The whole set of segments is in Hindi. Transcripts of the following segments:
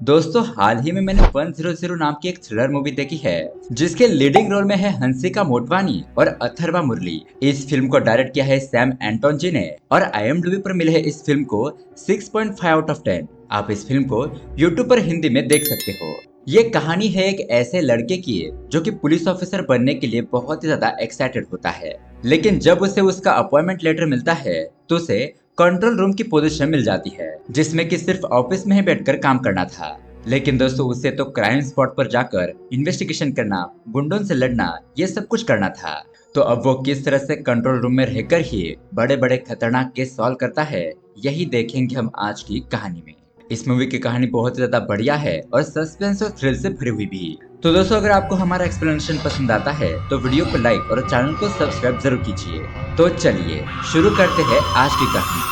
दोस्तों हाल ही में मैंने 100 नाम की एक थ्रिलर मूवी देखी है जिसके लीडिंग रोल में है हंसिका मोटवानी और अथर्वा मुरली। इस फिल्म को डायरेक्ट किया है सैम एंटोन जी ने और IMDb पर मिले है इस फिल्म को 6.5 आउट ऑफ 10। आप इस फिल्म को YouTube पर हिंदी में देख सकते हो। ये कहानी है एक ऐसे लड़के की जो कि पुलिस ऑफिसर बनने के लिए बहुत ही ज्यादा एक्साइटेड होता है, लेकिन जब उसे उसका अपॉइंटमेंट लेटर मिलता है तो उसे कंट्रोल रूम की पोजीशन मिल जाती है जिसमें कि सिर्फ ऑफिस में ही बैठकर काम करना था। लेकिन दोस्तों उसे तो क्राइम स्पॉट पर जाकर इन्वेस्टिगेशन करना, गुंडों से लड़ना, ये सब कुछ करना था। तो अब वो किस तरह से कंट्रोल रूम में रहकर ही बड़े बड़े खतरनाक केस सॉल्व करता है, यही देखेंगे हम आज की कहानी में। इस मूवी की कहानी बहुत ज्यादा बढ़िया है और सस्पेंस और थ्रिल से भरी हुई भी। तो दोस्तों अगर आपको हमारा एक्सप्लेनेशन पसंद आता है तो वीडियो को लाइक और चैनल को सब्सक्राइब जरूर कीजिए। तो चलिए शुरू करते हैं आज की कहानी।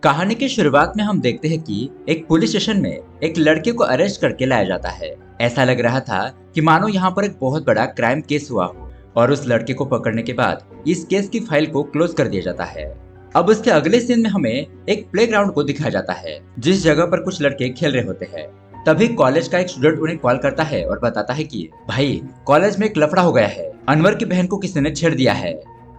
कहानी की शुरुआत में हम देखते हैं कि एक पुलिस स्टेशन में एक लड़के को अरेस्ट करके लाया जाता है। ऐसा लग रहा था कि मानो यहाँ पर एक बहुत बड़ा क्राइम केस हुआ हो और उस लड़के को पकड़ने के बाद इस केस की फाइल को क्लोज कर दिया जाता है। अब उसके अगले सीन में हमें एक प्लेग्राउंड को दिखाया जाता है जिस जगह पर कुछ लड़के खेल रहे होते हैं। तभी कॉलेज का एक स्टूडेंट उन्हें कॉल करता है और बताता है कि भाई कॉलेज में एक लफड़ा हो गया है, अनवर की बहन को किसी ने छेड़ दिया है।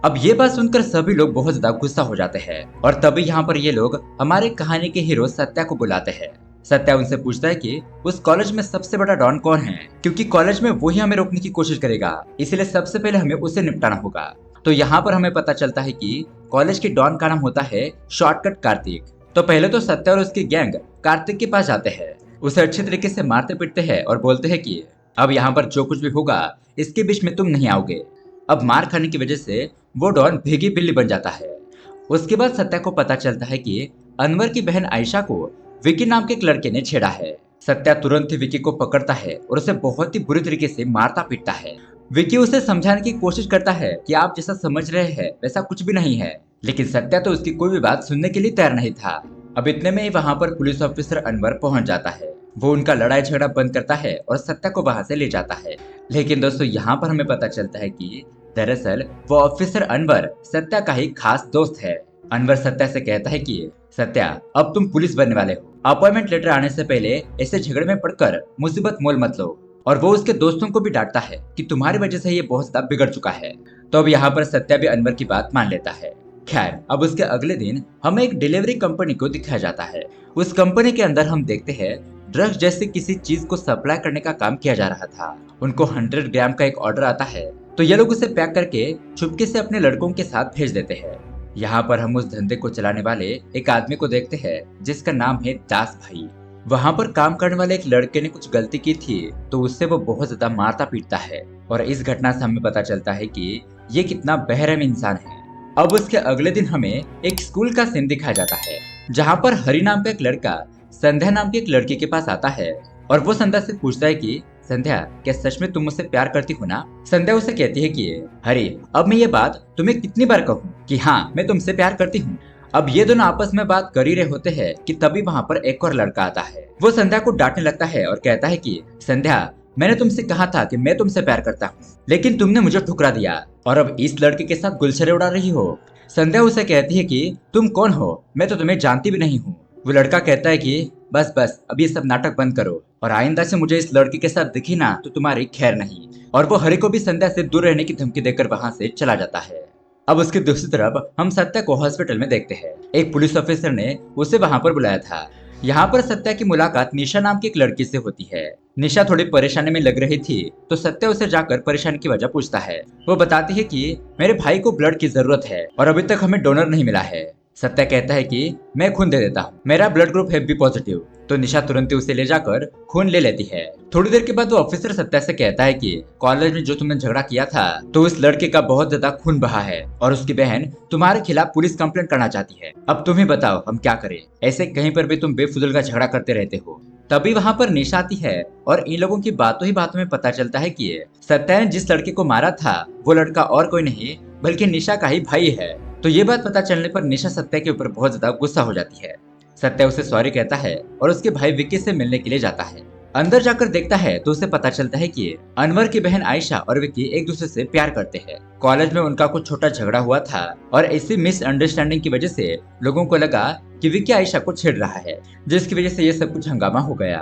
अब ये बात सुनकर सभी लोग बहुत ज्यादा गुस्सा हो जाते हैं और तभी यहाँ पर ये लोग हमारे कहानी के हीरो सत्या को बुलाते हैं। सत्या उनसे पूछता है कि उस कॉलेज में सबसे बड़ा डॉन कौन है, क्योंकि कॉलेज में वही हमें रोकने की कोशिश करेगा, इसलिए सबसे पहले हमें उसे निपटाना होगा। तो यहाँ पर हमें पता चलता है कि कॉलेज के डॉन का नाम होता है शॉर्टकट कार्तिक। तो पहले तो सत्या और उसकी गैंग कार्तिक के पास जाते हैं, उसे अच्छे तरीके से मारते पीटते हैं और बोलते हैं कि अब यहाँ पर जो कुछ भी होगा इसके बीच में तुम नहीं आओगे। अब मार खाने की वजह से वो डॉन भीगी बिल्ली बन जाता है। उसके बाद सत्या को पता चलता है कि अनवर की बहन आयशा को विकी नाम के एक लड़के ने छेड़ा है। सत्या तुरंत ही विकी को पकड़ता है और उसे बहुत ही बुरी तरीके से मारता पीटता है। विकी उसे समझाने की कोशिश करता है कि आप जैसा समझ रहे हैं वैसा कुछ भी नहीं है, लेकिन सत्या तो उसकी कोई भी बात सुनने के लिए तैयार नहीं था। अब इतने में ही वहाँ पर पुलिस ऑफिसर अनवर पहुंच जाता है। वो उनका लड़ाई झगड़ा बंद करता है और सत्या को वहां से ले जाता है। लेकिन दोस्तों यहाँ पर हमें पता चलता है कि दरअसल वो ऑफिसर अनवर सत्या का ही खास दोस्त है। अनवर सत्या से कहता है कि सत्या अब तुम पुलिस बनने वाले हो, अपॉइंटमेंट लेटर आने से पहले ऐसे झगड़े में पड़कर मुसीबत मोल मत लो। और वो उसके दोस्तों को भी डांटता है कि तुम्हारी वजह से ये बहुत ज्यादा बिगड़ चुका है। तो अब यहाँ पर सत्या भी अनवर की बात मान लेता है। खैर अब उसके अगले दिन हमें एक डिलीवरी कंपनी को दिखाया जाता है। उस कंपनी के अंदर हम देखते हैं ड्रग्स जैसी किसी चीज को सप्लाई करने का काम किया जा रहा था। उनको 100 ग्राम का एक ऑर्डर आता है तो ये लोग उसे पैक करके चुपके से अपने लड़कों के साथ भेज देते हैं। यहाँ पर हम उस धंधे को चलाने वाले एक आदमी को देखते हैं जिसका नाम है दास भाई। वहाँ पर काम करने वाले एक लड़के ने कुछ गलती की थी तो उससे वो बहुत ज्यादा मारता पीटता है और इस घटना से हमें पता चलता है कि ये कितना बेरहम इंसान है। अब उसके अगले दिन हमें एक स्कूल का सीन दिखाया जाता है जहाँ पर हरि नाम का एक लड़का संध्या नाम की एक लड़की के पास आता है और वो संध्या से पूछता है कि संध्या क्या सच में तुम मुझसे प्यार करती हो ना। संध्या उसे कहती है कि हरि अब मैं ये बात तुम्हें कितनी बार कहूँ कि हाँ मैं तुमसे प्यार करती हूँ। अब ये दोनों आपस में बात कर ही रहे होते हैं कि तभी वहाँ पर एक और लड़का आता है। वो संध्या को डांटने लगता है और कहता है कि संध्या मैंने तुमसे कहा था कि मैं तुमसे प्यार करता हूँ, लेकिन तुमने मुझे ठुकरा दिया और अब इस लड़के के साथ गुलछरे उड़ा रही हो। संध्या उसे कहती है कि तुम कौन हो, मैं तो तुम्हें जानती भी नहीं हूँ। वो लड़का कहता है कि बस बस अब ये सब नाटक बंद करो और आइंदा से मुझे इस लड़के के साथ दिखी ना तो तुम्हारी खैर नहीं। और वो हरि को भी संध्या से दूर रहने की धमकी देकर वहां से चला जाता है। अब उसकी दूसरी तरफ हम सत्या को हॉस्पिटल में देखते हैं। एक पुलिस ऑफिसर ने उसे वहां पर बुलाया था। यहाँ पर सत्या की मुलाकात निशा नाम की एक लड़की से होती है। निशा थोड़ी परेशानी में लग रही थी तो सत्या उसे जाकर परेशानी की वजह पूछता है। वो बताती है कि मेरे भाई को ब्लड की जरूरत है और अभी तक हमें डोनर नहीं मिला है। सत्या कहता है कि मैं खून दे देता हूँ, मेरा ब्लड ग्रुप है बी पॉजिटिव। तो निशा तुरंत ही उसे ले जाकर खून ले लेती है। थोड़ी देर के बाद वो ऑफिसर सत्या से कहता है कि कॉलेज में जो तुमने झगड़ा किया था तो उस लड़के का बहुत ज्यादा खून बहा है और उसकी बहन तुम्हारे खिलाफ पुलिस कंप्लेंट करना चाहती है। अब तुम ही बताओ हम क्या करें, ऐसे कहीं पर भी तुम बेफुजूल का झगड़ा करते रहते हो। तभी वहाँ पर निशा आती है और इन लोगों की बातों ही बातों में पता चलता है कि सत्या ने जिस लड़के को मारा था वो लड़का और कोई नहीं बल्कि निशा का ही भाई है। तो ये बात पता चलने पर निशा सत्या के ऊपर बहुत ज्यादा गुस्सा हो जाती है। सत्या उसे सॉरी कहता है और उसके भाई विक्की से मिलने के लिए जाता है। अंदर जाकर देखता है तो उसे पता चलता है कि अनवर की बहन आयशा और विक्की एक दूसरे से प्यार करते हैं। कॉलेज में उनका कुछ छोटा झगड़ा हुआ था और इसी मिसअंडरस्टैंडिंग की वजह से लोगों को लगा कि विक्की आयशा को छेड़ रहा है, जिसकी वजह से ये सब कुछ हंगामा हो गया।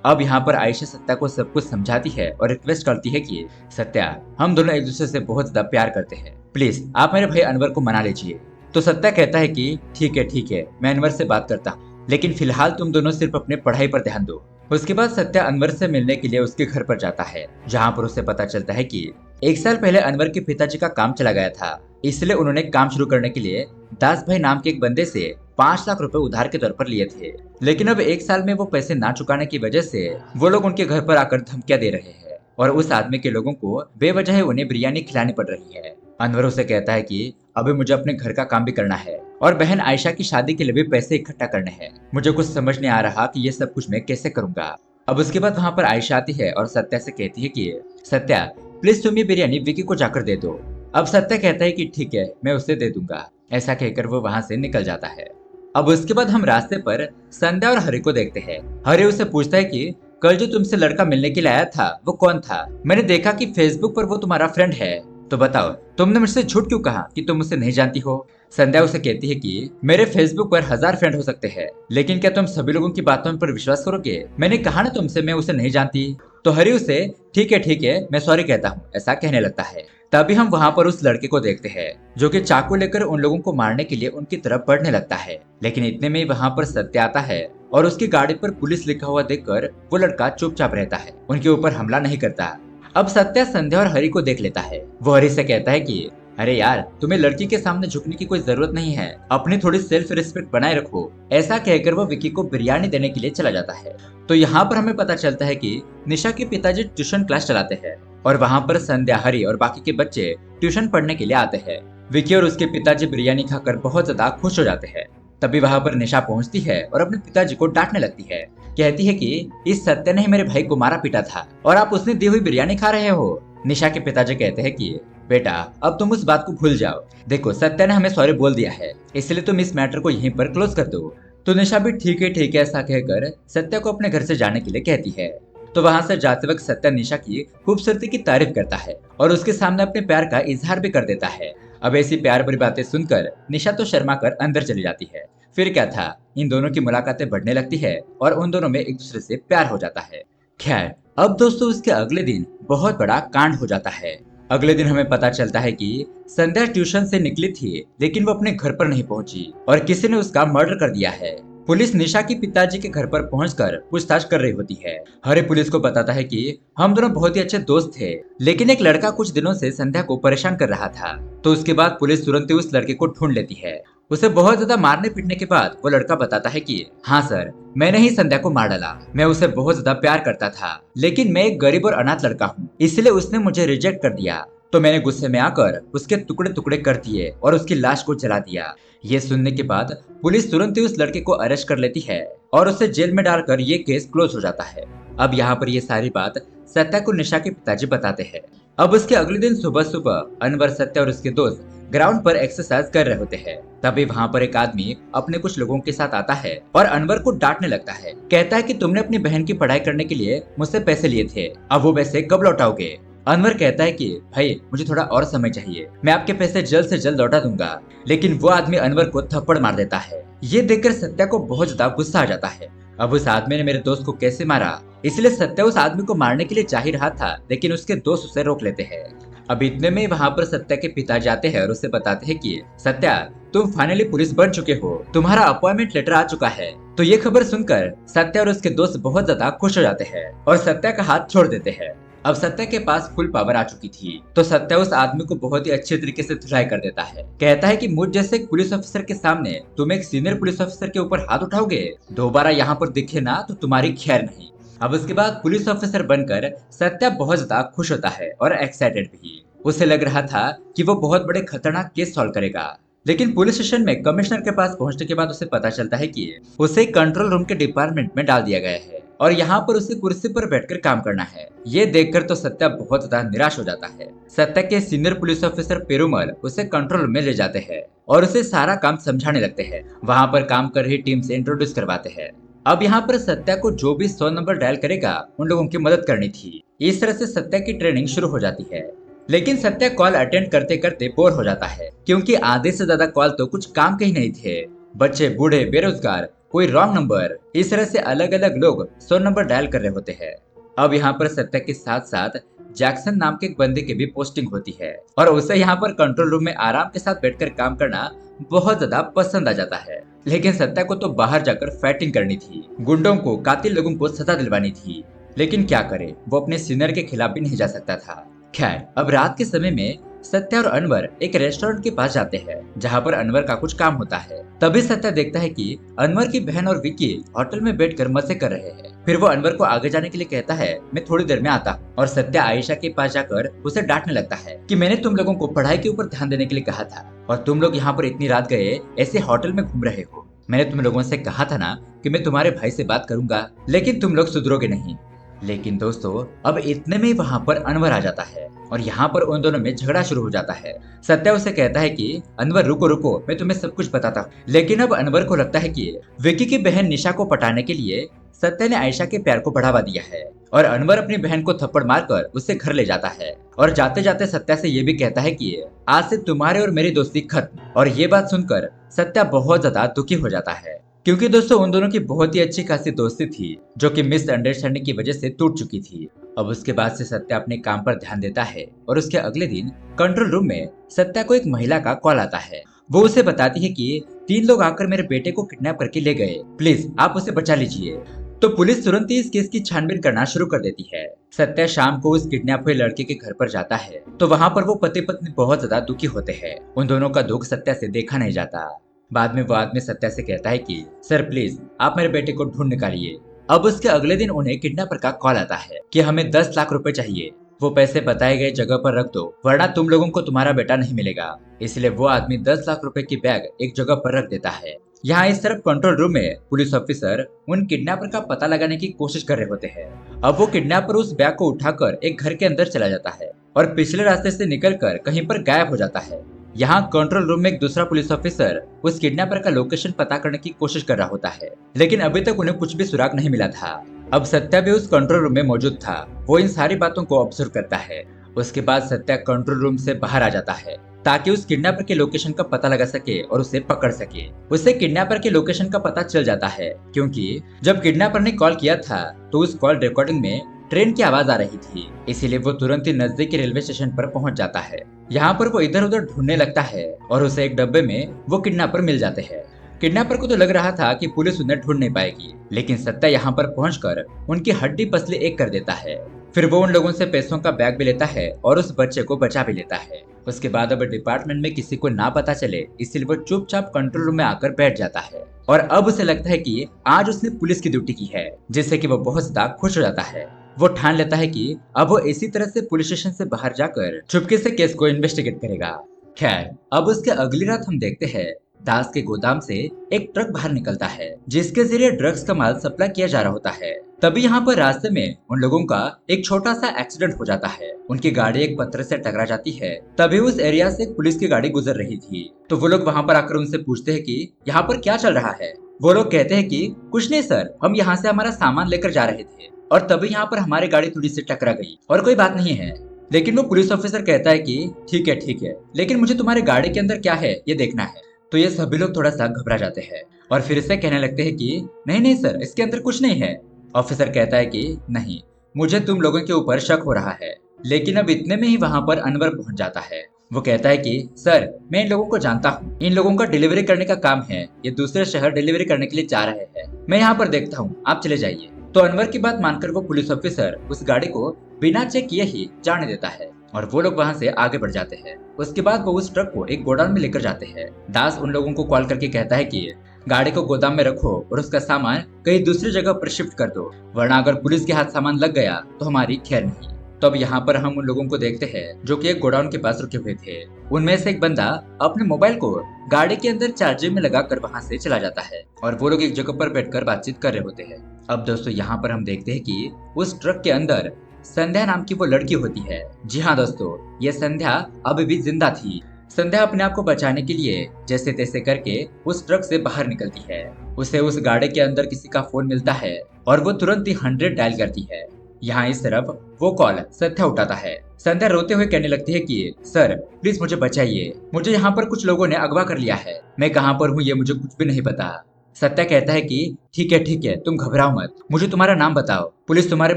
अब यहाँ पर आयशा सत्या को सब कुछ समझाती है और रिक्वेस्ट करती है कि सत्या, हम दोनों एक दूसरे से बहुत ज्यादा प्यार करते हैं, प्लीज आप मेरे भाई अनवर को मना लीजिए। तो सत्या कहता है कि ठीक है, मैं अनवर से बात करता हूँ, लेकिन फिलहाल तुम दोनों सिर्फ अपने पढ़ाई पर ध्यान दो। उसके बाद सत्या अनवर से मिलने के लिए उसके घर पर जाता है, जहाँ पर उसे पता चलता है कि 1 साल पहले अनवर के पिताजी का काम चला गया था, इसलिए उन्होंने काम शुरू करने के लिए दास भाई नाम के एक बंदे से 5 लाख रुपए उधार के तौर पर लिए थे। लेकिन अब 1 साल में वो पैसे ना चुकाने की वजह से वो लोग उनके घर पर आकर धमकियां दे रहे हैं और उस आदमी के लोगों को बेवजह उन्हें बिरयानी खिलानी पड़ रही है। अनवर उसे कहता है कि अभी मुझे अपने घर का काम भी करना है और बहन आयशा की शादी के लिए भी पैसे इकट्ठा करने हैं। मुझे कुछ समझ नहीं आ रहा कि ये सब कुछ मैं कैसे करूंगा। अब उसके बाद वहाँ पर आयशा आती है और सत्या से कहती है कि सत्या, प्लीज तुम ये बिरयानी विकी को जाकर दे दो। अब सत्या कहता है कि ठीक है, मैं उसे दे दूंगा। ऐसा कहकर वो वहाँ से निकल जाता है। अब उसके बाद हम रास्ते पर संध्या और हरि को देखते हैं। हरि उसे पूछता है कि कल जो तुमसे लड़का मिलने के लिए आया था वो कौन था? मैंने देखा कि फेसबुक पर वो तुम्हारा फ्रेंड है, तो बताओ तुमने मुझसे झूठ क्यों कहा कि तुम उसे नहीं जानती हो? संध्या उसे कहती है कि मेरे फेसबुक पर 1000 फ्रेंड हो सकते हैं, लेकिन क्या तुम सभी लोगों की बातों पर विश्वास करोगे? मैंने कहा ना तुमसे मैं उसे नहीं जानती। तो हरि उसे ठीक है, मैं सॉरी कहता हूँ, ऐसा कहने लगता है। तभी हम वहाँ पर उस लड़के को देखते हैं जो कि चाकू लेकर उन लोगों को मारने के लिए उनकी तरफ बढ़ने लगता है। लेकिन इतने में ही वहाँ पर सत्य आता है और उसकी गाड़ी पर पुलिस लिखा हुआ देखकर वो लड़का चुपचाप रहता है, उनके ऊपर हमला नहीं करता। अब सत्या संध्या और हरि को देख लेता है। वो हरि से कहता है कि अरे यार, तुम्हें लड़की के सामने झुकने की कोई जरूरत नहीं है, अपनी थोड़ी सेल्फ रिस्पेक्ट बनाए रखो। ऐसा कहकर वो विकी को बिरयानी देने के लिए चला जाता है। तो यहाँ पर हमें पता चलता है कि निशा के पिताजी ट्यूशन क्लास चलाते हैं और वहाँ पर संध्या, हरि और बाकी के बच्चे ट्यूशन पढ़ने के लिए आते हैं। विकी और उसके पिताजी बिरयानी खाकर बहुत ज्यादा खुश हो जाते हैं। तभी वहाँ पर निशा पहुँचती है और अपने पिताजी को डांटने लगती है। कहती है कि इस सत्य ने ही मेरे भाई को मारा पीटा था और आप उसने दी हुई बिरयानी खा रहे हो। निशा के पिताजी कहते हैं कि बेटा, अब तुम उस बात को भूल जाओ। देखो, सत्या ने हमें सॉरी बोल दिया है, इसलिए तुम इस मैटर को यहीं पर क्लोज कर दो। तो निशा भी ठीक है ऐसा कहकर सत्या को अपने घर से जाने के लिए कहती है। तो वहां से जाते वक्त सत्या निशा की खूबसूरती की तारीफ करता है और उसके सामने अपने प्यार का इजहार भी कर देता है। अब ऐसी प्यार भरी बातें सुनकर निशा तो शर्मा कर अंदर चली जाती है। फिर क्या था, इन दोनों की मुलाकातें बढ़ने लगती है और उन दोनों में एक दूसरे से प्यार हो जाता है। खैर, अब दोस्तों उसके अगले दिन बहुत बड़ा कांड हो जाता है। अगले दिन हमें पता चलता है कि संध्या ट्यूशन से निकली थी, लेकिन वो अपने घर पर नहीं पहुंची और किसी ने उसका मर्डर कर दिया है। पुलिस निशा के पिताजी के घर पर पहुंचकर पूछताछ कर रही होती है। हरे पुलिस को बताता है कि हम दोनों बहुत ही अच्छे दोस्त थे, लेकिन एक लड़का कुछ दिनों से संध्या को परेशान कर रहा था। तो उसके बाद पुलिस तुरंत ही उस लड़के को ढूंढ लेती है। उसे बहुत ज्यादा मारने पीटने के बाद वो लड़का बताता है कि हाँ सर, मैंने ही संध्या को मार डाला। मैं उसे बहुत ज्यादा प्यार करता था, लेकिन मैं एक गरीब और अनाथ लड़का हूँ, इसलिए उसने मुझे रिजेक्ट कर दिया। तो मैंने गुस्से में आकर उसके टुकड़े टुकड़े कर दिए और उसकी लाश को जला दिया। ये सुनने के बाद पुलिस तुरंत ही उस लड़के को अरेस्ट कर लेती है और उसे जेल में डालकर ये केस क्लोज हो जाता है। अब यहाँ पर ये सारी बात सत्या को निशा के पिताजी बताते हैं। अब उसके अगले दिन सुबह सुबह अनवर, सत्या और उसके दोस्त ग्राउंड पर एक्सरसाइज कर रहे होते हैं। तभी वहाँ पर एक आदमी अपने कुछ लोगों के साथ आता है और अनवर को डांटने लगता है। कहता है कि तुमने अपनी बहन की पढ़ाई करने के लिए मुझसे पैसे लिए थे, अब वो पैसे कब लौटाओगे? अनवर कहता है कि भाई, मुझे थोड़ा और समय चाहिए, मैं आपके पैसे जल्द से जल्द लौटा दूंगा। लेकिन वो आदमी अनवर को थप्पड़ मार देता है। ये देखकर सत्या को बहुत ज्यादा गुस्सा आ जाता है। अब उस आदमी ने मेरे दोस्त को कैसे मारा, इसलिए सत्या उस आदमी को मारने के लिए जा ही रहा था, लेकिन उसके दोस्त उसे रोक लेते हैं। अब इतने में वहाँ पर सत्या के पिता जाते हैं और उसे बताते हैं कि सत्या, तुम फाइनली पुलिस बन चुके हो, तुम्हारा अपॉइंटमेंट लेटर आ चुका है। तो ये खबर सुनकर सत्या और उसके दोस्त बहुत ज्यादा खुश हो जाते हैं और सत्या का हाथ छोड़ देते हैं। अब सत्या के पास फुल पावर आ चुकी थी, तो सत्या उस आदमी को बहुत ही अच्छे तरीके से धुलाई कर देता है। कहता है कि मुझ जैसे एक पुलिस ऑफिसर के सामने तुम एक सीनियर पुलिस ऑफिसर के ऊपर हाथ उठाओगे, दोबारा यहाँ पर दिखे ना तो तुम्हारी खैर नहीं। अब उसके बाद पुलिस ऑफिसर बनकर सत्या बहुत ज्यादा खुश होता है और एक्साइटेड भी। उसे लग रहा था कि वो बहुत बड़े खतरनाक केस सॉल्व करेगा। लेकिन पुलिस स्टेशन में कमिश्नर के पास पहुंचने के बाद उसे पता चलता है कि उसे कंट्रोल रूम के डिपार्टमेंट में डाल दिया गया है और यहाँ पर उसे कुर्सी पर बैठकर काम करना है। ये देखकर तो सत्या बहुत ज्यादा निराश हो जाता है। सत्या के सीनियर पुलिस ऑफिसर पेरुमल उसे कंट्रोल रूम में ले जाते हैं और उसे सारा काम समझाने लगते हैं। वहाँ पर काम कर रही टीम से इंट्रोड्यूस करवाते हैं। अब यहाँ पर सत्या को जो भी 100 नंबर डायल करेगा उन लोगों की मदद करनी थी। इस तरह से सत्या की ट्रेनिंग शुरू हो जाती है। लेकिन सत्या कॉल अटेंड करते करते बोर हो जाता है, क्योंकि आधे से ज्यादा कॉल तो कुछ काम के ही नहीं थे। बच्चे, बूढ़े, बेरोजगार, कोई रॉन्ग नंबर, इस तरह से अलग अलग लोग 100 नंबर डायल कर रहे होते हैं। अब यहाँ पर सत्या के साथ साथ जैक्सन नाम के एक बंदे की भी पोस्टिंग होती है और उसे यहाँ पर कंट्रोल रूम में आराम के साथ बैठकर काम करना बहुत ज्यादा पसंद आ जाता है। लेकिन सत्या को तो बाहर जाकर फाइटिंग करनी थी, गुंडों को, कातिल लोगों को सजा दिलवानी थी। लेकिन क्या करे, वो अपने सीनियर के खिलाफ भी नहीं जा सकता था। खैर, अब रात के समय में सत्या और अनवर एक रेस्टोरेंट के पास जाते हैं, जहाँ पर अनवर का कुछ काम होता है। तभी सत्या देखता है कि अनवर की बहन और विकी होटल में बैठकर मजे कर रहे हैं। फिर वो अनवर को आगे जाने के लिए कहता है, मैं थोड़ी देर में आता हूँ। और सत्या आयशा के पास जाकर उसे डांटने लगता है कि मैंने तुम लोगों को पढ़ाई के ऊपर ध्यान देने के लिए कहा था और तुम लोग यहाँ पर इतनी रात गए ऐसे होटल में घूम रहे हो। मैंने तुम लोगों से कहा था ना कि मैं तुम्हारे भाई से बात करूंगा, लेकिन तुम लोग सुधरोगे नहीं। लेकिन दोस्तों, अब इतने में ही वहाँ पर अनवर आ जाता है और यहाँ पर उन दोनों में झगड़ा शुरू हो जाता है। सत्या उसे कहता है कि अनवर रुको रुको, मैं तुम्हें सब कुछ बताता हूँ। लेकिन अब अनवर को लगता है कि विकी की बहन निशा को पटाने के लिए सत्या ने आयशा के प्यार को बढ़ावा दिया है और अनवर अपनी बहन को थप्पड़ मारकर उसे घर ले जाता है और जाते जाते सत्या से ये भी कहता है कि आज से तुम्हारे और मेरी दोस्ती खत्म। और ये बात सुनकर सत्या बहुत ज्यादा दुखी हो जाता है, क्योंकि दोस्तों उन दोनों की बहुत ही अच्छी खासी दोस्ती थी जो कि मिसअंडरस्टैंडिंग की वजह से टूट चुकी थी। अब उसके बाद से सत्या अपने काम पर ध्यान देता है और उसके अगले दिन कंट्रोल रूम में सत्या को एक महिला का कॉल आता है। वो उसे बताती है कि 3 लोग आकर मेरे बेटे को किडनैप करके ले गए, प्लीज आप उसे बचा लीजिए। तो पुलिस तुरंत ही इस केस की छानबीन करना शुरू कर देती है। सत्या शाम को उस किडनैप हुए लड़के के घर पर जाता है तो वहाँ पर वो पति पत्नी बहुत ज्यादा दुखी होते हैं। उन दोनों का दुख सत्या से देखा नहीं जाता। बाद में वो आदमी सत्या से कहता है कि सर प्लीज आप मेरे बेटे को ढूंढ निकालिए। अब उसके अगले दिन उन्हें किडनैपर का कॉल आता है कि हमें 10 लाख रुपए चाहिए, वो पैसे बताए गए जगह पर रख दो वरना तुम लोगों को तुम्हारा बेटा नहीं मिलेगा। इसलिए वो आदमी 10 लाख रुपए की बैग एक जगह पर रख देता है। यहाँ इस तरफ कंट्रोल रूम में पुलिस ऑफिसर उन किडनैपर का पता लगाने की कोशिश कर रहे होते हैं। अब वो किडनैपर उस बैग को उठाकर एक घर के अंदर चला जाता है और पिछले रास्ते से निकलकर कहीं पर गायब हो जाता है। यहाँ कंट्रोल रूम में एक दूसरा पुलिस ऑफिसर उस किडनैपर का लोकेशन पता करने की कोशिश कर रहा होता है, लेकिन अभी तक उन्हें कुछ भी सुराग नहीं मिला था। अब सत्या भी उस कंट्रोल रूम में मौजूद था। वो इन सारी बातों को ऑब्जर्व करता है। उसके बाद सत्या कंट्रोल रूम से बाहर आ जाता है ताकि उस किडनैपर के लोकेशन का पता लगा सके और उसे पकड़ सके। उसे किडनैपर के लोकेशन का पता चल जाता है, क्योंकि जब किडनैपर ने कॉल किया था तो उस कॉल रिकॉर्डिंग में ट्रेन की आवाज आ रही थी। इसीलिए वो तुरंत ही नजदीकी रेलवे स्टेशन पर पहुंच जाता है। यहाँ पर वो इधर उधर ढूंढने लगता है और उसे एक डब्बे में वो किडनैपर मिल जाते हैं। किडनैपर को तो लग रहा था कि पुलिस उन्हें ढूंढ नहीं पाएगी, लेकिन सत्या यहाँ पर पहुंचकर उनकी हड्डी पसली एक कर देता है। फिर वो उन लोगों से पैसों का बैग भी लेता है और उस बच्चे को बचा भी लेता है। उसके बाद अब डिपार्टमेंट में किसी को ना पता चले, इसलिए वो चुपचाप कंट्रोल रूम में आकर बैठ जाता है और अब उसे लगता है कि आज उसने पुलिस की ड्यूटी की है, जिससे कि वो बहुत ज्यादा खुश हो जाता है। वो ठान लेता है कि अब वो इसी तरह से पुलिस स्टेशन से बाहर जाकर चुपके से केस को इन्वेस्टिगेट करेगा। खैर, अब उसके अगली रात हम देखते हैं दास के गोदाम से एक ट्रक बाहर निकलता है जिसके जरिए ड्रग्स का माल सप्लाई किया जा रहा होता है। तभी यहाँ पर रास्ते में उन लोगों का एक छोटा सा एक्सीडेंट हो जाता है। उनकी गाड़ी एक पत्थर से टकरा जाती है। तभी उस एरिया से एक पुलिस की गाड़ी गुजर रही थी, तो वो लोग वहाँ पर आकर उनसे पूछते हैं कि यहाँ पर क्या चल रहा है। वो लोग कहते हैं कि कुछ नहीं सर, हम यहाँ से हमारा सामान लेकर जा रहे थे और तभी यहाँ पर हमारी गाड़ी थोड़ी सी टकरा गई और कोई बात नहीं है। लेकिन वो पुलिस ऑफिसर कहता है कि ठीक है, लेकिन मुझे तुम्हारी गाड़ी के अंदर क्या है ये देखना है। तो ये सभी लोग थोड़ा सा घबरा जाते हैं और फिर से कहने लगते हैं कि नहीं सर, इसके अंदर कुछ नहीं है। ऑफिसर कहता है कि नहीं, मुझे तुम लोगों के ऊपर शक हो रहा है। लेकिन अब इतने में ही वहाँ पर अनवर पहुंच जाता है। वो कहता है कि सर, मैं इन लोगों को जानता हूँ, इन लोगों का डिलीवरी करने का काम है, ये दूसरे शहर डिलीवरी करने के लिए जा रहे हैं, मैं यहाँ पर देखता हूँ, आप चले जाइए। तो अनवर की बात मानकर वो पुलिस ऑफिसर उस गाड़ी को बिना चेक किए ही जाने देता है और वो लोग वहाँ से आगे बढ़ जाते हैं। उसके बाद वो उस ट्रक को एक गोडाउन में लेकर जाते हैं। दास उन लोगों को कॉल करके कहता है कि गाड़ी को गोदाम में रखो और उसका सामान कहीं दूसरी जगह पर शिफ्ट कर दो, वरना अगर पुलिस के हाथ सामान लग गया तो हमारी खैर नहीं। तो अब यहाँ पर हम उन लोगों को देखते हैं जो कि एक गोडाउन के पास रुके हुए थे। उनमें से एक बंदा अपने मोबाइल को गाड़ी के अंदर चार्जिंग में लगाकर वहाँ से चला जाता है और वो लोग एक जगह पर बैठकर बातचीत कर रहे होते हैं। अब दोस्तों, यहाँ पर हम देखते हैं कि उस ट्रक के अंदर संध्या नाम की वो लड़की होती है। जी हाँ दोस्तों, ये संध्या अभी भी जिंदा थी। संध्या अपने आप को बचाने के लिए जैसे तैसे करके उस ट्रक से बाहर निकलती है। उसे उस गाड़ी के अंदर किसी का फोन मिलता है और वो तुरंत ही 100 डायल करती है। यहाँ इस तरफ वो कॉल संध्या उठाता है। संध्या रोते हुए कहने लगती है कि सर प्लीज मुझे बचाइए, मुझे यहाँ पर कुछ लोगों ने अगवा कर लिया है, मैं कहाँ पर हूँ ये मुझे कुछ भी नहीं पता। सत्या कहता है कि ठीक है तुम घबराओ मत, मुझे तुम्हारा नाम बताओ, पुलिस तुम्हारे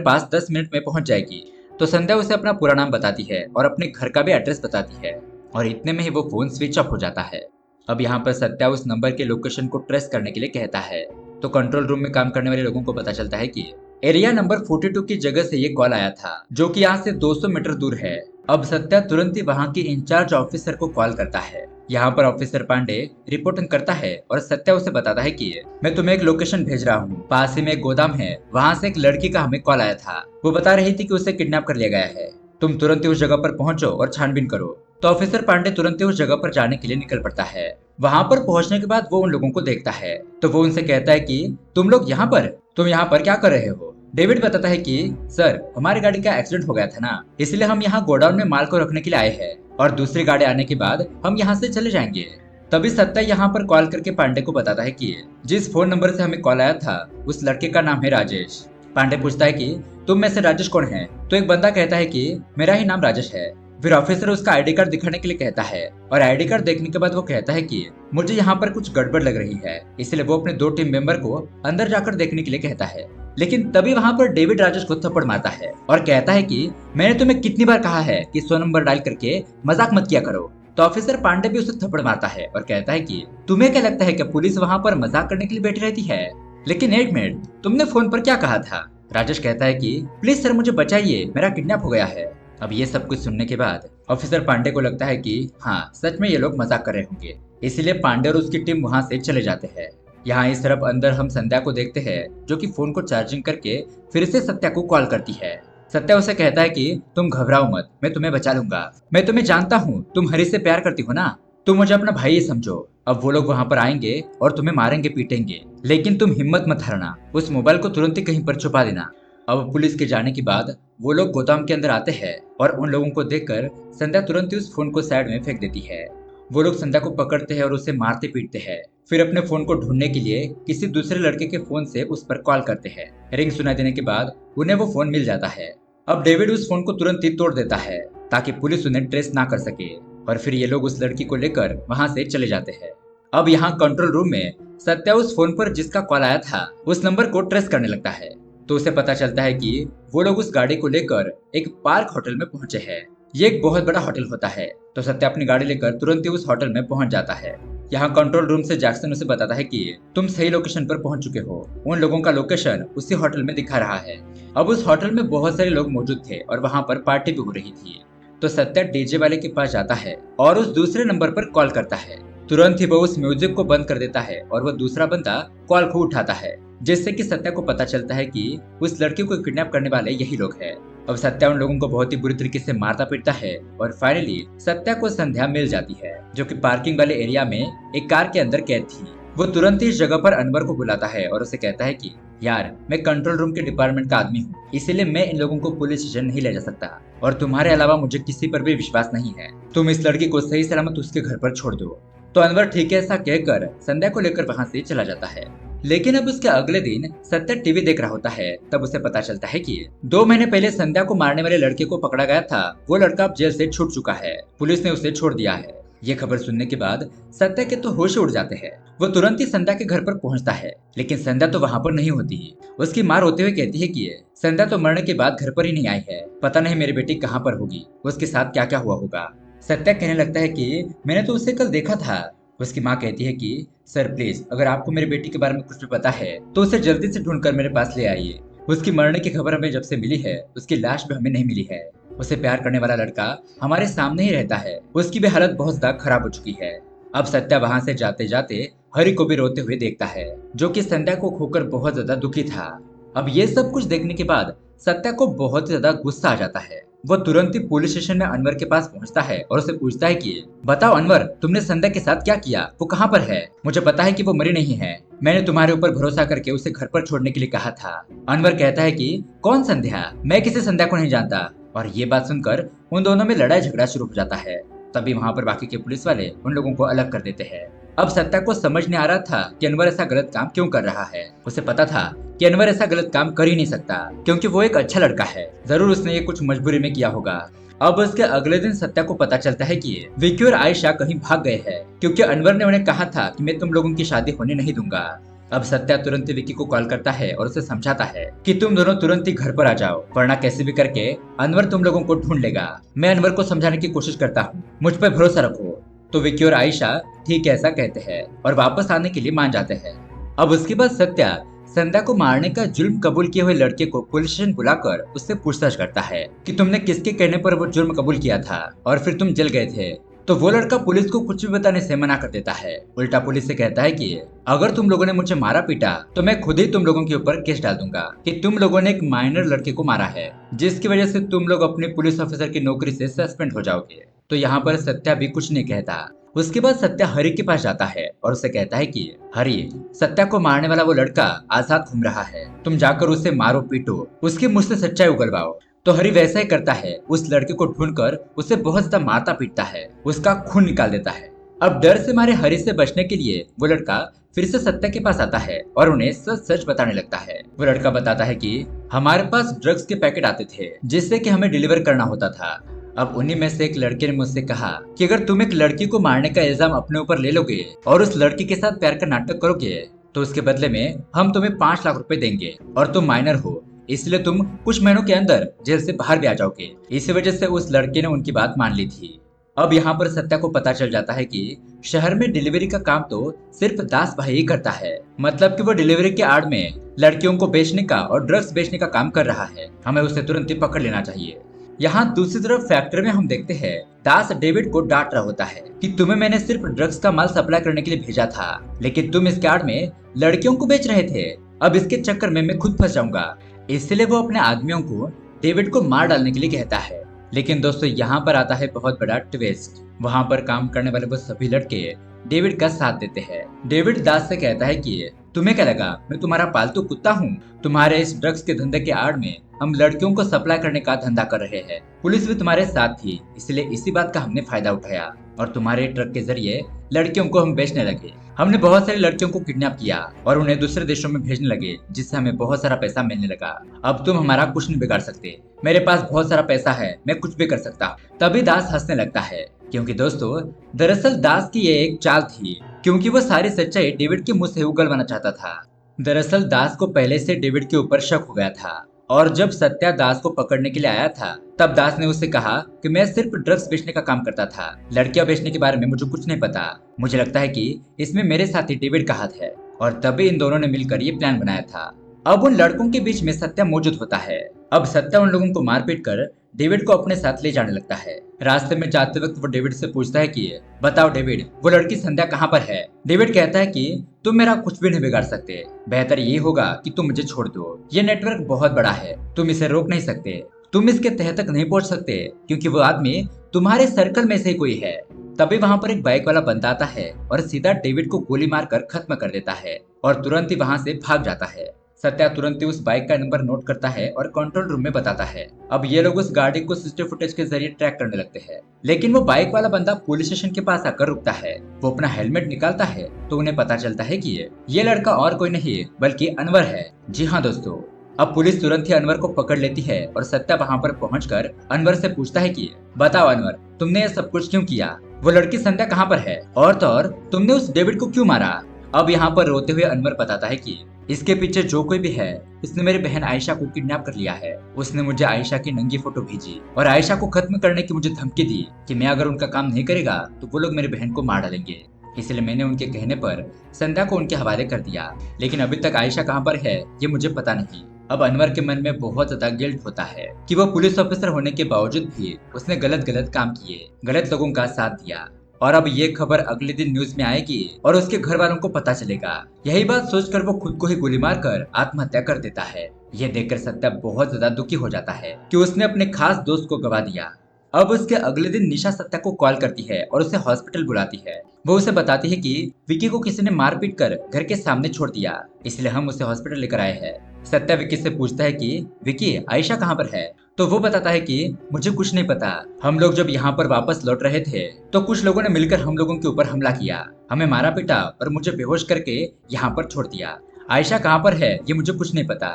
पास 10 मिनट में पहुंच जाएगी। तो संध्या उसे अपना पूरा नाम बताती है और अपने घर का भी एड्रेस बताती है और इतने में ही वो फोन स्विच ऑफ हो जाता है। अब यहाँ पर सत्या उस नंबर के लोकेशन को ट्रेस करने के लिए कहता है। तो कंट्रोल रूम में काम करने वाले लोगों को पता चलता है कि एरिया नंबर 42 की जगह से ये कॉल आया था जो कि यहाँ से 200 मीटर दूर है। अब सत्या तुरंत ही वहाँ के इंचार्ज ऑफिसर को कॉल करता है। यहाँ पर ऑफिसर पांडे रिपोर्टिंग करता है और सत्या उसे बताता है कि मैं तुम्हें एक लोकेशन भेज रहा हूँ, पास ही में एक गोदाम है, वहाँ से एक लड़की का हमें कॉल आया था, वो बता रही थी कि उसे किडनैप कर लिया गया है, तुम तुरंत ही उस जगह पर पहुंचो और छानबीन करो। तो ऑफिसर पांडे तुरंत ही उस जगह पर जाने के लिए निकल पड़ता है। वहां पर पहुंचने के बाद वो उन लोगों को देखता है तो वो उनसे कहता है कि तुम लोग यहाँ पर, तुम यहाँ पर क्या कर रहे हो। डेविड बताता है कि सर हमारी गाड़ी का एक्सीडेंट हो गया था ना, इसलिए हम यहाँ गोडाउन में माल को रखने के लिए आए हैं और दूसरी गाड़ी आने के बाद हम यहाँ से चले जाएंगे। तभी सत्या यहाँ पर कॉल करके पांडे को बताता है कि जिस फोन नंबर से हमें कॉल आया था उस लड़के का नाम है राजेश। पांडे पूछता है कि तुम में से राजेश कौन है। तो एक बंदा कहता है कि मेरा ही नाम राजेश है। फिर ऑफिसर उसका आईडी कार्ड दिखाने के लिए कहता है और आईडी कार्ड देखने के बाद वो कहता है कि मुझे यहाँ पर कुछ गड़बड़ लग रही है, इसलिए वो अपने 2 टीम मेंबर को अंदर जाकर देखने के लिए कहता है। लेकिन तभी वहाँ पर डेविड राजेश को थप्पड़ मारता है और कहता है कि मैंने तुम्हें कितनी बार कहा है कि 100 नंबर डायल करके मजाक मत किया करो। तो ऑफिसर पांडे भी उसे थप्पड़ मारता है और कहता है कि तुम्हें क्या लगता है कि पुलिस वहाँ पर मजाक करने के लिए बैठी रहती है। लेकिन एक मिनट, तुमने फोन पर क्या कहा था। राजेश कहता है कि प्लीज सर मुझे बचाइए, मेरा किडनैप हो गया है। अब ये सब कुछ सुनने के बाद ऑफिसर पांडे को लगता है कि हाँ सच में ये लोग मजाक कर रहे होंगे, इसीलिए पांडे और उसकी टीम वहां से चले जाते हैं। यहाँ इस तरफ अंदर हम संध्या को देखते हैं जो कि फोन को चार्जिंग करके फिर से सत्या को कॉल करती है। सत्या उसे कहता है कि तुम घबराओ मत, मैं तुम्हें बचा लूंगा, मैं तुम्हें जानता हूँ, तुम हरी से प्यार करती हो ना, तुम मुझे अपना भाई ही समझो। अब वो लोग वहां पर आएंगे और तुम्हें मारेंगे पीटेंगे, लेकिन तुम हिम्मत मत हारना, उस मोबाइल को तुरंत ही कहीं पर छुपा देना। अब पुलिस के जाने के बाद वो लोग गोदाम के अंदर आते हैं और उन लोगों को देखकर संध्या तुरंत ही उस फोन को साइड में फेंक देती है। वो लोग संध्या को पकड़ते हैं और उसे मारते पीटते हैं, फिर अपने फोन को ढूंढने के लिए किसी दूसरे लड़के के फोन से उस पर कॉल करते हैं। रिंग सुनाई देने के बाद उन्हें वो फोन मिल जाता है। अब डेविड उस फोन को तुरंत ही तोड़ देता है ताकि पुलिस उन्हें ट्रेस ना कर सके और फिर ये लोग उस लड़की को लेकर वहां से चले जाते हैं। अब यहाँ कंट्रोल रूम में सत्या उस फोन पर जिसका कॉल आया था उस नंबर को ट्रेस करने लगता है। तो उसे पता चलता है कि वो लोग उस गाड़ी को लेकर एक पार्क होटल में पहुंचे हैं। ये एक बहुत बड़ा होटल होता है। तो सत्या अपनी गाड़ी लेकर तुरंत ही उस होटल में पहुंच जाता है। यहाँ कंट्रोल रूम से जैक्सन उसे बताता है कि तुम सही लोकेशन पर पहुंच चुके हो, उन लोगों का लोकेशन उसी होटल में दिखा रहा है। अब उस होटल में बहुत सारे लोग मौजूद थे और वहाँ पर पार्टी भी हो रही थी। तो सत्या डीजे वाले के पास जाता है और उस दूसरे नंबर पर कॉल करता है। तुरंत ही वो उस म्यूजिक को बंद कर देता है और वो दूसरा बंदा कॉल को उठाता है, जिससे कि सत्या को पता चलता है कि उस लड़की को किडनैप करने वाले यही लोग हैं। अब सत्या उन लोगों को बहुत ही बुरी तरीके से मारता पीटता है और फाइनली सत्या को संध्या मिल जाती है जो कि पार्किंग वाले एरिया में एक कार के अंदर कैद थी। वो तुरंत ही इस जगह पर अनवर को बुलाता है और उसे कहता है कि यार मैं कंट्रोल रूम के डिपार्टमेंट का आदमी हूँ, इसीलिए मैं इन लोगों को पुलिस स्टेशन नहीं ले जा सकता और तुम्हारे अलावा मुझे किसी पर भी विश्वास नहीं है, तुम इस लड़की को सही सलामत उसके घर पर छोड़ दो। तो अनवर ठीक है ऐसा कहकर संध्या को लेकर वहां से चला जाता है। लेकिन अब उसके अगले दिन सत्या टीवी देख रहा होता है, तब उसे पता चलता है कि 2 महीने पहले संध्या को मारने वाले लड़के को पकड़ा गया था, वो लड़का अब जेल से छूट चुका है, पुलिस ने उसे छोड़ दिया है। ये खबर सुनने के बाद सत्या के तो होश उड़ जाते हैं। वो तुरंत ही संध्या के घर पर पहुंचता है, लेकिन संध्या तो वहां पर नहीं होती। उसकी माँ रोते हुए कहती है कि संध्या तो मरने के बाद घर पर ही नहीं आई है, पता नहीं मेरी बेटी कहाँ पर होगी, उसके साथ क्या क्या हुआ होगा। सत्या कहने लगता है कि मैंने तो उसे कल देखा था। उसकी माँ कहती है कि सर प्लीज अगर आपको मेरी बेटी के बारे में कुछ भी पता है तो उसे जल्दी से ढूंढकर मेरे पास ले आइए। उसकी मरने की खबर हमें जब से मिली है उसकी लाश भी हमें नहीं मिली है। उसे प्यार करने वाला लड़का हमारे सामने ही रहता है, उसकी भी हालत बहुत ज्यादा खराब हो चुकी है। अब सत्या वहां से जाते जाते हरि को भी रोते हुए देखता है जो कि संध्या को खोकर बहुत ज्यादा दुखी था। अब ये सब कुछ देखने के बाद सत्या को बहुत ज्यादा गुस्सा आ जाता है। वो तुरंत ही पुलिस स्टेशन में अनवर के पास पहुंचता है और उसे पूछता है कि बताओ अनवर, तुमने संध्या के साथ क्या किया, वो कहाँ पर है, मुझे पता है कि वो मरी नहीं है, मैंने तुम्हारे ऊपर भरोसा करके उसे घर पर छोड़ने के लिए कहा था। अनवर कहता है कि कौन संध्या, मैं किसी संध्या को नहीं जानता। और ये बात सुनकर उन दोनों में लड़ाई झगड़ा शुरू हो जाता है। तभी वहाँ पर बाकी के पुलिस वाले उन लोगों को अलग कर देते हैं। अब सत्या को समझ नहीं आ रहा था कि अनवर ऐसा गलत काम क्यों कर रहा है। उसे पता था कि अनवर ऐसा गलत काम कर ही नहीं सकता, क्योंकि वो एक अच्छा लड़का है। जरूर उसने ये कुछ मजबूरी में किया होगा। अब उसके अगले दिन सत्या को पता चलता है कि विक्की और आयशा कहीं भाग गए हैं, क्योंकि अनवर ने उन्हें कहा था कि मैं तुम लोगों की शादी होने नहीं दूंगा। अब सत्या तुरंत ही विक्की को कॉल करता है और उसे समझाता है कि तुम दोनों तुरंत ही घर पर आ जाओ, वरना कैसे भी करके अनवर तुम लोगों को ढूंढ लेगा। मैं अनवर को समझाने की कोशिश करता हूँ, मुझ पर भरोसा रखो। तो विक्की और आयशा ठीक है ऐसा कहते हैं और वापस आने के लिए मान जाते हैं। अब उसके बाद सत्या संध्या को मारने का जुर्म कबूल किए हुए लड़के को पुलिस स्टेशन बुलाकर उससे पूछताछ करता है कि तुमने किसके कहने पर वो जुर्म कबूल किया था और फिर तुम जल गए थे। तो वो लड़का पुलिस को कुछ भी बताने से मना कर देता है। उल्टा पुलिस से कहता है कि अगर तुम लोगों ने मुझे मारा पीटा तो मैं खुद ही तुम लोगों के ऊपर केस डाल दूंगा कि तुम लोगों ने एक माइनर लड़के को मारा है, जिसकी वजह से तुम लोग अपने पुलिस ऑफिसर की नौकरी से सस्पेंड हो जाओगे। तो यहाँ पर सत्या भी कुछ नहीं कहता। उसके बाद सत्या हरी के पास जाता है और उसे कहता है कि हरी, सत्या को मारने वाला वो लड़का आजाद घूम रहा है, तुम जाकर उसे मारो पीटो, उसके मुंह से सच्चाई उगलवाओ। तो हरी वैसा ही करता है, उस लड़के को ढूंढकर उसे बहुत ज्यादा मारता पीटता है, उसका खून निकाल देता है। अब डर से मारे हरी से बचने के लिए वो लड़का फिर से सत्या के पास आता है और उन्हें सच सच बताने लगता है। वो लड़का बताता है कि हमारे पास ड्रग्स के पैकेट आते थे जिससे कि हमें डिलीवर करना होता था। अब उन्हीं में से एक लड़के ने मुझसे कहा कि अगर तुम एक लड़की को मारने का इल्जाम अपने ऊपर ले लोगे और उस लड़की के साथ प्यार का नाटक करोगे तो उसके बदले में हम तुम्हें 5 लाख रुपए देंगे और तुम माइनर हो, इसलिए तुम कुछ महीनों के अंदर जेल से बाहर भी आ जाओगे। इसी वजह से उस लड़के ने उनकी बात मान ली थी। अब यहाँ पर सत्या को पता चल जाता है कि शहर में डिलीवरी का काम तो सिर्फ दास भाई ही करता है, मतलब कि वो डिलीवरी के आड़ में लड़कियों को बेचने का और ड्रग्स बेचने का काम कर रहा है। हमें उसे तुरंत ही पकड़ लेना चाहिए। यहाँ दूसरी तरफ फैक्ट्री में हम देखते हैं दास डेविड को डांट रहा होता है कि तुम्हें मैंने सिर्फ ड्रग्स का माल सप्लाई करने के लिए भेजा था, लेकिन तुम इसके आड़ में लड़कियों को बेच रहे थे। अब इसके चक्कर में मैं खुद फंस जाऊंगा। इसलिए वो अपने आदमियों को डेविड को मार डालने के लिए कहता है। लेकिन दोस्तों यहाँ पर आता है बहुत बड़ा ट्विस्ट। वहाँ पर काम करने वाले वो सभी लड़के डेविड का साथ देते हैं। डेविड दास से कहता है कि तुम्हें क्या लगा मैं तुम्हारा पालतू कुत्ता हूँ? तुम्हारे इस ड्रग्स के धंधे के आड़ में हम लड़कियों को सप्लाई करने का धंधा कर रहे हैं। पुलिस भी तुम्हारे साथ थी, इसलिए इसी बात का हमने फायदा उठाया और तुम्हारे ट्रक के जरिए लड़कियों को हम बेचने लगे। हमने बहुत सारी लड़कियों को किडनैप किया और उन्हें दूसरे देशों में भेजने लगे, जिससे हमें बहुत सारा पैसा मिलने लगा। अब तुम हमारा कुछ नहीं बिगाड़ सकते, मेरे पास बहुत सारा पैसा है, मैं कुछ भी कर सकता। तभी दास हंसने लगता है, क्योंकि दोस्तों दरअसल दास की ये एक चाल थी, क्योंकि वो सारी सच्चाई डेविड के मुंह से उगलवाना चाहता था। दरअसल दास को पहले से डेविड के ऊपर शक हो गया था और जब सत्या दास को पकड़ने के लिए आया था तब दास ने उससे कहा कि मैं सिर्फ ड्रग्स बेचने का काम करता था, लड़कियां बेचने के बारे में मुझे कुछ नहीं पता। मुझे लगता है कि इसमें मेरे साथी डेविड का हाथ है और तभी इन दोनों ने मिलकर ये प्लान बनाया था। अब उन लड़कों के बीच में सत्या मौजूद होता है। अब सत्या उन लोगों को मारपीट कर डेविड को अपने साथ ले जाने लगता है। रास्ते में जाते वक्त वो डेविड से पूछता है कि बताओ डेविड, वो लड़की संध्या कहाँ पर है? डेविड कहता है कि तुम मेरा कुछ भी नहीं बिगाड़ सकते, बेहतर ये होगा कि तुम मुझे छोड़ दो। ये नेटवर्क बहुत बड़ा है, तुम इसे रोक नहीं सकते, तुम इसके तह तक नहीं पहुंच सकते, क्योंकि वो आदमी तुम्हारे सर्कल में से ही कोई है। तभी वहां पर एक बाइक वाला बंदा आता है और सीधा डेविड को गोली मारकर खत्म कर देता है और तुरंत ही वहां से भाग जाता है। सत्या तुरंत ही उस बाइक का नंबर नोट करता है और कंट्रोल रूम में बताता है। अब ये लोग उस गाड़ी को सीसीटीवी फुटेज के जरिए ट्रैक करने लगते हैं, लेकिन वो बाइक वाला बंदा पुलिस स्टेशन के पास आकर रुकता है। वो अपना हेलमेट निकालता है तो उन्हें पता चलता है कि ये लड़का और कोई नहीं बल्कि अनवर है। जी हाँ दोस्तों, अब पुलिस तुरंत ही अनवर को पकड़ लेती है और सत्या वहाँ पर पहुंचकर अनवर से पूछता है कि बताओ अनवर, तुमने ये सब कुछ क्यों किया? वो लड़की संध्या कहाँ पर है? और तो और तुमने उस डेविड को क्यों मारा? अब यहाँ पर रोते हुए अनवर बताता है कि इसके पीछे जो कोई भी है, इसने मेरी बहन आयशा को किडनैप कर लिया है। उसने मुझे आयशा की नंगी फोटो भेजी और आयशा को खत्म करने की मुझे धमकी दी कि मैं अगर उनका काम नहीं करेगा तो वो लोग मेरी बहन को मार डालेंगे। इसलिए मैंने उनके कहने पर संध्या को उनके हवाले कर दिया, लेकिन अभी तक आयशा कहाँ पर है ये मुझे पता नहीं। अब अनवर के मन में बहुत ज्यादा गिल्ट होता है कि वो पुलिस ऑफिसर होने के बावजूद भी उसने गलत काम किए, गलत लोगों का साथ दिया। और अब ये खबर अगले दिन न्यूज में आएगी और उसके घर वालों को पता चलेगा। यही बात सोचकर वो खुद को ही गोली मारकर आत्महत्या कर देता है। ये देखकर सत्या बहुत ज्यादा दुखी हो जाता है कि उसने अपने खास दोस्त को गवा दिया। अब उसके अगले दिन निशा सत्या को कॉल करती है और उसे हॉस्पिटल बुलाती है। वो उसे बताती है कि विकी को किसी ने मार पीट कर घर के सामने छोड़ दिया, इसलिए हम उसे हॉस्पिटल लेकर आए हैं। सत्या विकी से पूछता है कि विकी, आयशा कहाँ पर है? तो वो बताता है कि मुझे कुछ नहीं पता। हम लोग जब यहाँ पर वापस लौट रहे थे तो कुछ लोगों ने मिलकर हम लोगों के ऊपर हमला किया, हमें मारा पीटा और मुझे बेहोश करके यहाँ पर छोड़ दिया। आयशा कहाँ पर है ये मुझे कुछ नहीं पता।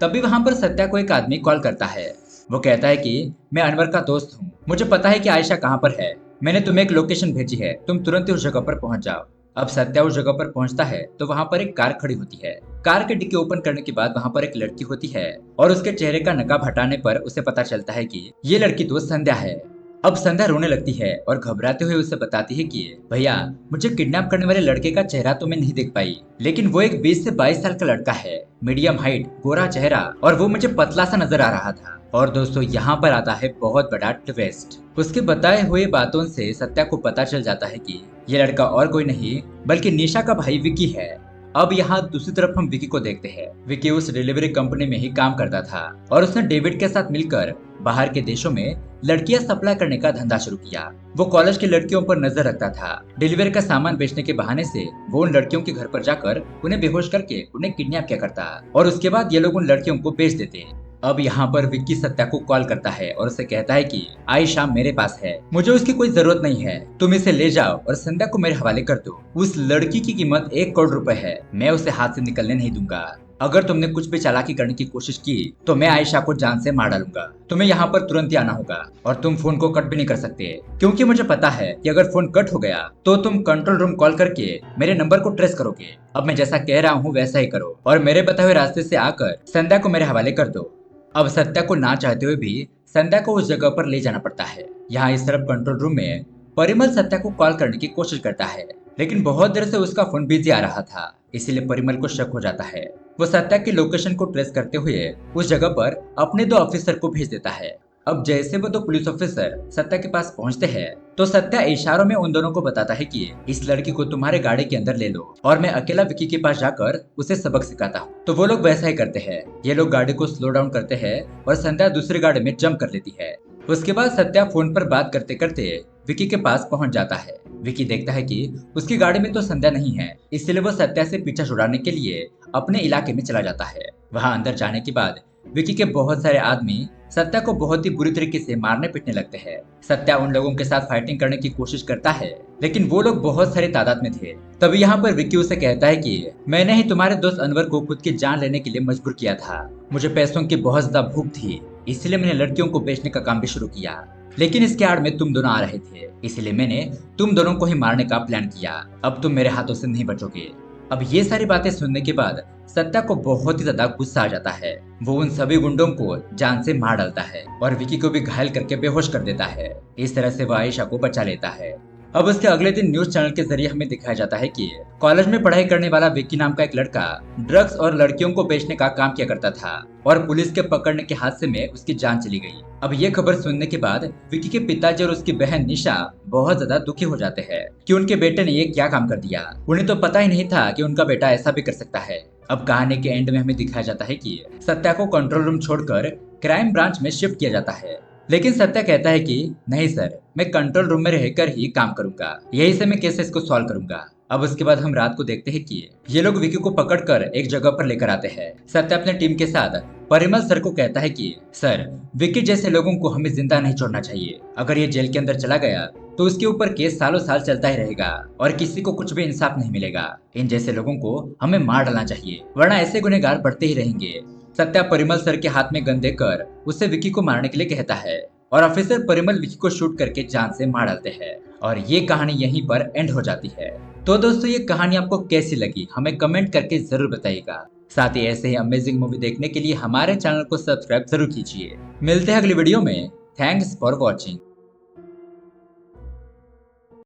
तभी वहां पर सत्या को एक आदमी कॉल करता है। वो कहता है कि मैं अनवर का दोस्त हूँ, मुझे पता है कि आयशा कहाँ पर है। मैंने तुम्हें एक लोकेशन भेजी है, तुम तुरंत ही उस जगह पर पहुंच जाओ। अब सत्या उस जगह पर पहुंचता है तो वहां पर एक कार खड़ी होती है। कार के डिक्की ओपन करने के बाद वहां पर एक लड़की होती है और उसके चेहरे का नकाब हटाने पर उसे पता चलता है कि ये लड़की तो संध्या है। अब संध्या रोने लगती है और घबराते हुए उसे बताती है कि भैया, मुझे किडनैप करने वाले लड़के का चेहरा तो मैं नहीं देख पाई, लेकिन वो एक 20 से 22 साल का लड़का है, मीडियम हाइट, गोरा चेहरा, और वो मुझे पतला सा नजर आ रहा था। और दोस्तों, यहाँ पर आता है बहुत बड़ा ट्विस्ट। उसके बताए हुए बातों से सत्या को पता चल जाता है कि ये लड़का और कोई नहीं बल्कि निशा का भाई विकी है। अब यहाँ दूसरी तरफ हम विकी को देखते हैं। विकी उस डिलीवरी कंपनी में ही काम करता था और उसने डेविड के साथ मिलकर बाहर के देशों में लड़कियां सप्लाई करने का धंधा शुरू किया। वो कॉलेज की लड़कियों पर नजर रखता था। डिलीवरी का सामान बेचने के बहाने से वो उन लड़कियों के घर पर जाकर उन्हें बेहोश करके उन्हें किडनैप किया करता और उसके बाद ये लोग उन लड़कियों को बेच देते। अब यहाँ पर विक्की सत्या को कॉल करता है और उसे कहता है कि आयशा मेरे पास है, मुझे उसकी कोई जरूरत नहीं है, तुम इसे ले जाओ और संध्या को मेरे हवाले कर दो। उस लड़की की कीमत 1 करोड़ रुपए है, मैं उसे हाथ से निकलने नहीं दूंगा। अगर तुमने कुछ भी चालाकी करने की कोशिश की तो मैं आयशा को जान से मार डालूंगा। तुम्हें यहाँ पर तुरंत ही आना होगा और तुम फोन को कट भी नहीं कर सकते, क्योंकि मुझे पता है कि अगर फोन कट हो गया तो तुम कंट्रोल रूम कॉल करके मेरे नंबर को ट्रेस करोगे। अब मैं जैसा कह रहा हूँ वैसा ही करो और मेरे बताए हुए रास्ते से आकर संध्या को मेरे हवाले कर दो। अब सत्या को ना चाहते हुए भी संध्या को उस जगह पर ले जाना पड़ता है। यहाँ इस तरफ कंट्रोल रूम में परिमल सत्या को कॉल करने की कोशिश करता है, लेकिन बहुत देर से उसका फोन बिजी आ रहा था, इसीलिए परिमल को शक हो जाता है। वो सत्या की लोकेशन को ट्रेस करते हुए उस जगह पर अपने 2 ऑफिसर को भेज देता है। अब जैसे वो 2 पुलिस ऑफिसर सत्या के पास पहुंचते हैं तो सत्या इशारों में उन दोनों को बताता है कि इस लड़की को तुम्हारे गाड़ी के अंदर ले लो और मैं अकेला विकी के पास जाकर उसे सबक सिखाता हूँ। तो वो लोग वैसा ही करते हैं। ये लोग गाड़ी को स्लो डाउन करते हैं और संध्या दूसरी गाड़ी में जंप कर लेती है। उसके बाद सत्या फोन पर बात करते करते विकी के पास पहुंच जाता है। विकी देखता है कि उसकी गाड़ी में तो संध्या नहीं है, इसलिए वो सत्या से पीछा छुड़ाने के लिए अपने इलाके में चला जाता है। वहां अंदर जाने के बाद विकी के बहुत सारे आदमी सत्या को बहुत ही बुरी तरीके से मारने पीटने लगते हैं। सत्या उन लोगों के साथ फाइटिंग करने की कोशिश करता है, लेकिन वो लोग बहुत सारी तादाद में थे। तभी यहाँ पर विकी उसे कहता है कि मैंने ही तुम्हारे दोस्त अनवर को खुद की जान लेने के लिए मजबूर किया था। मुझे पैसों की बहुत ज्यादा भूख थी, इसलिए मैंने लड़कियों को बेचने का काम भी शुरू किया, लेकिन इसके आड़ में तुम दोनों आ रहे थे, इसलिए मैंने तुम दोनों को ही मारने का प्लान किया। अब तुम मेरे हाथों से नहीं बचोगे। अब ये सारी बातें सुनने के बाद सत्या को बहुत ही ज्यादा गुस्सा आ जाता है। वो उन सभी गुंडों को जान से मार डालता है और विकी को भी घायल करके बेहोश कर देता है। इस तरह से वो आयशा को बचा लेता है। अब उसके अगले दिन न्यूज चैनल के जरिए हमें दिखाया जाता है कि कॉलेज में पढ़ाई करने वाला विक्की नाम का एक लड़का ड्रग्स और लड़कियों को बेचने का काम किया करता था और पुलिस के पकड़ने के हादसे में उसकी जान चली गई। अब ये खबर सुनने के बाद विक्की के पिताजी और उसकी बहन निशा बहुत ज्यादा दुखी हो जाते हैं कि उनके बेटे ने ये क्या काम कर दिया। उन्हें तो पता ही नहीं था कि उनका बेटा ऐसा भी कर सकता है। अब कहानी के एंड में हमें दिखाया जाता है कि सत्या को कंट्रोल रूम छोड़कर क्राइम ब्रांच में शिफ्ट किया जाता है, लेकिन सत्या कहता है कि नहीं सर, मैं कंट्रोल रूम में रहकर ही काम करूंगा, यही से मैं केसेस को सॉल्व करूंगा। अब उसके बाद हम रात को देखते हैं कि ये लोग विकी को पकड़कर एक जगह पर लेकर आते हैं। सत्या अपने टीम के साथ परिमल सर को कहता है कि सर, विकी जैसे लोगों को हमें जिंदा नहीं छोड़ना चाहिए। अगर ये जेल के अंदर चला गया तो उसके ऊपर केस सालों साल चलता ही रहेगा और किसी को कुछ भी इंसाफ नहीं मिलेगा। इन जैसे लोगों को हमें मार डालना चाहिए, वरना ऐसे गुनहगार बढ़ते ही रहेंगे। सत्या परिमल सर के हाथ में गन देकर उसे विकी को मारने के लिए कहता है और ऑफिसर परिमल विकी को शूट करके जान से मार डालते हैं और ये कहानी यहीं पर एंड हो जाती है। तो दोस्तों, ये कहानी आपको कैसी लगी हमें कमेंट करके जरूर बताइएगा। साथ ही ऐसे ही अमेजिंग मूवी देखने के लिए हमारे चैनल को सब्सक्राइब जरूर कीजिए। मिलते हैं अगली वीडियो में। Thanks for watching.